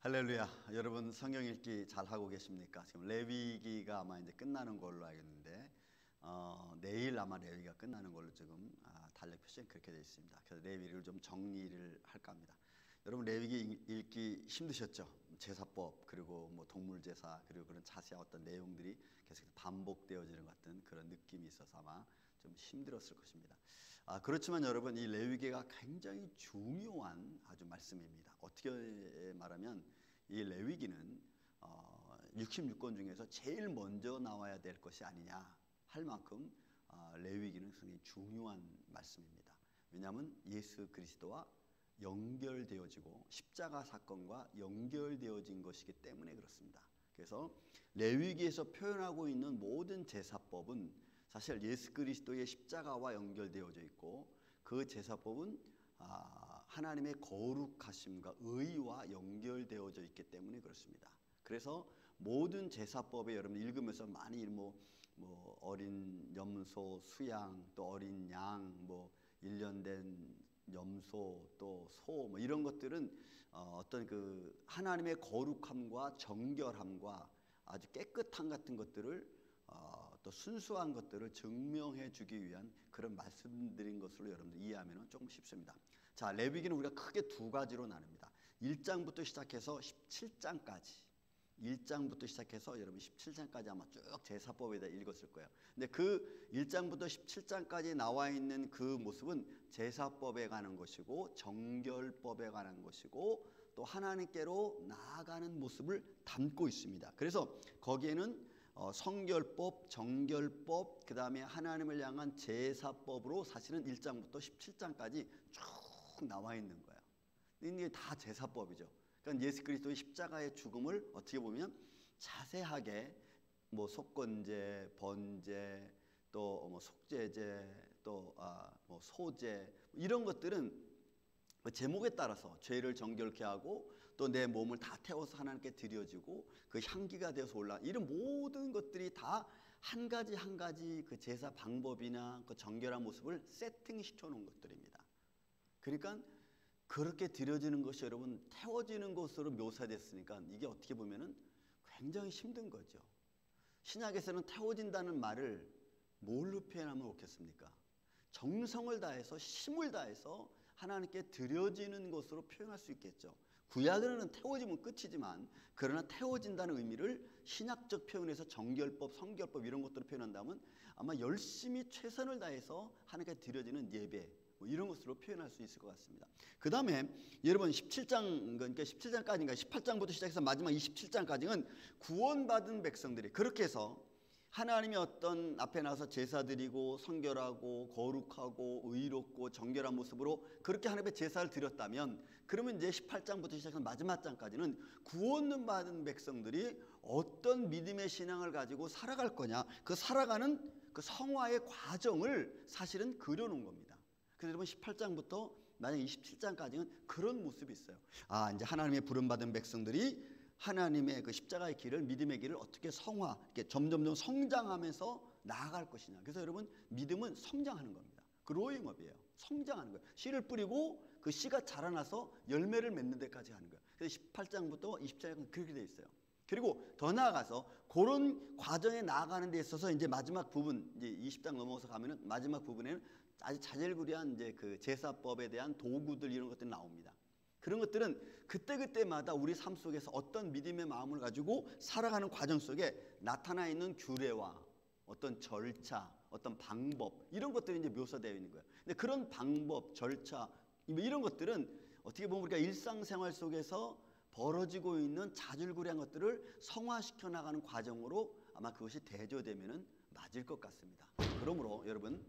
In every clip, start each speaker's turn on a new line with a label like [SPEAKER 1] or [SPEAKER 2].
[SPEAKER 1] 할렐루야. 여러분 성경 읽기 잘 하고 계십니까? 지금 레위기가 아마 이제 끝나는 걸로 알겠는데 내일 아마 레위기가 끝나는 걸로 지금 달력 표시에 그렇게 되어 있습니다. 그래서 레위기를 좀 정리를 할까 합니다. 여러분 레위기 읽기 힘드셨죠? 제사법 그리고 뭐 동물제사 그리고 그런 자세한 어떤 내용들이 계속 반복되어지는 것 같은 그런 느낌이 있어서 아마 좀 힘들었을 것입니다. 그렇지만 여러분 이 레위기가 굉장히 중요한 아주 말씀입니다. 어떻게 말하면 이 레위기는 66권 중에서 제일 먼저 나와야 될 것이 아니냐 할 만큼 레위기는 굉장히 중요한 말씀입니다. 왜냐하면 예수 그리스도와 연결되어지고 십자가 사건과 연결되어진 것이기 때문에 그렇습니다. 그래서 레위기에서 표현하고 있는 모든 제사법은 사실 예수 그리스도의 십자가와 연결되어져 있고 그 제사법은 하나님의 거룩하심과 의와 연결되어져 있기 때문에 그렇습니다. 그래서 모든 제사법에 여러분 읽으면서 많이 뭐 어린 염소 수양 또 어린 양 뭐 1년 된 염소 또 소 뭐 이런 것들은 어떤 그 하나님의 거룩함과 정결함과 아주 깨끗함 같은 것들을 또 순수한 것들을 증명해 주기 위한 그런 말씀드린 것으로 여러분들 이해하면 조금 쉽습니다. 자, 레위기는 우리가 크게 두 가지로 나눕니다. 1장부터 시작해서 17장까지 1장부터 시작해서 여러분 17장까지 아마 쭉 제사법에 대해 읽었을 거예요. 근데 그 1장부터 17장까지 나와 있는 그 모습은 제사법에 관한 것이고 정결법에 관한 것이고 또 하나님께로 나아가는 모습을 담고 있습니다. 그래서 거기에는 성결법, 정결법, 그 다음에 하나님을 향한 제사법으로 사실은 1장부터 17장까지 쭉 나와 있는 거예요. 이게 다 제사법이죠. 그러니까 예수 그리스도의 십자가의 죽음을 어떻게 보면 자세하게 뭐 속건제, 번제, 또 뭐 속죄제, 또 뭐 소제 이런 것들은 제목에 따라서 죄를 정결케 하고 또 내 몸을 다 태워서 하나님께 드려지고 그 향기가 되어서 올라 이런 모든 것들이 다 한 가지 한 가지 그 제사 방법이나 그 정결한 모습을 세팅시켜 놓은 것들입니다. 그러니까 그렇게 드려지는 것이 여러분 태워지는 것으로 묘사됐으니까 이게 어떻게 보면은 굉장히 힘든 거죠. 신약에서는 태워진다는 말을 뭘로 표현하면 좋겠습니까? 정성을 다해서 힘을 다해서 하나님께 드려지는 것으로 표현할 수 있겠죠. 구약에는 태워지면 끝이지만 그러나 태워진다는 의미를 신약적 표현에서 정결법, 성결법 이런 것들을 표현한다면 아마 열심히 최선을 다해서 하나님께 드려지는 예배 뭐 이런 것으로 표현할 수 있을 것 같습니다. 그 다음에 여러분 17장 그러니까 17장까지인가 18장부터 시작해서 마지막 27장까지는 구원받은 백성들이 그렇게 해서 하나님이 어떤 앞에 나서 제사 드리고 성결하고 거룩하고 의롭고 정결한 모습으로 그렇게 하나님의 제사를 드렸다면 그러면 이제 18장부터 시작해서 마지막 장까지는 구원 받은 백성들이 어떤 믿음의 신앙을 가지고 살아갈 거냐 그 살아가는 그 성화의 과정을 사실은 그려놓은 겁니다. 그래서 여러분 18장부터 만약 27장까지는 그런 모습이 있어요. 이제 하나님의 부름받은 백성들이 하나님의 그 십자가의 길을 믿음의 길을 어떻게 성화 이렇게 점점점 성장하면서 나아갈 것이냐. 그래서 여러분 믿음은 성장하는 겁니다. 그로잉업이에요. 성장하는 거예요. 씨를 뿌리고 그 씨가 자라나서 열매를 맺는 데까지 하는 거예요. 그래서 18장부터 27장은 그렇게 돼 있어요. 그리고 더 나아가서 그런 과정에 나아가는 데 있어서 이제 마지막 부분 이제 20장 넘어서 가면은 마지막 부분에는 아주 자질구레한 이제 그 제사법에 대한 도구들 이런 것들이 나옵니다. 그런 것들은 그때그때마다 우리 삶 속에서 어떤 믿음의 마음을 가지고 살아가는 과정 속에 나타나 있는 규례와 어떤 절차, 어떤 방법 이런 것들이 이제 묘사되어 있는 거예요. 근데 그런 방법, 절차 이런 것들은 어떻게 보면 우리가 일상생활 속에서 벌어지고 있는 자질구레한 것들을 성화시켜 나가는 과정으로 아마 그것이 대조되면은 맞을 것 같습니다. 그러므로 여러분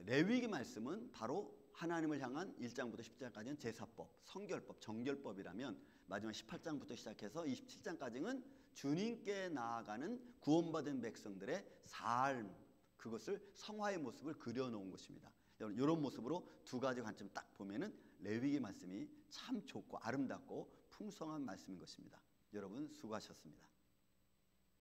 [SPEAKER 1] 레위기 말씀은 바로 하나님을 향한 1장부터 10장까지는 제사법, 성결법, 정결법이라면 마지막 18장부터 시작해서 27장까지는 주님께 나아가는 구원받은 백성들의 삶 그것을 성화의 모습을 그려놓은 것입니다. 여러분 이런 모습으로 두 가지 관점 딱 보면은 레위기 말씀이 참 좋고 아름답고 풍성한 말씀인 것입니다. 여러분 수고하셨습니다.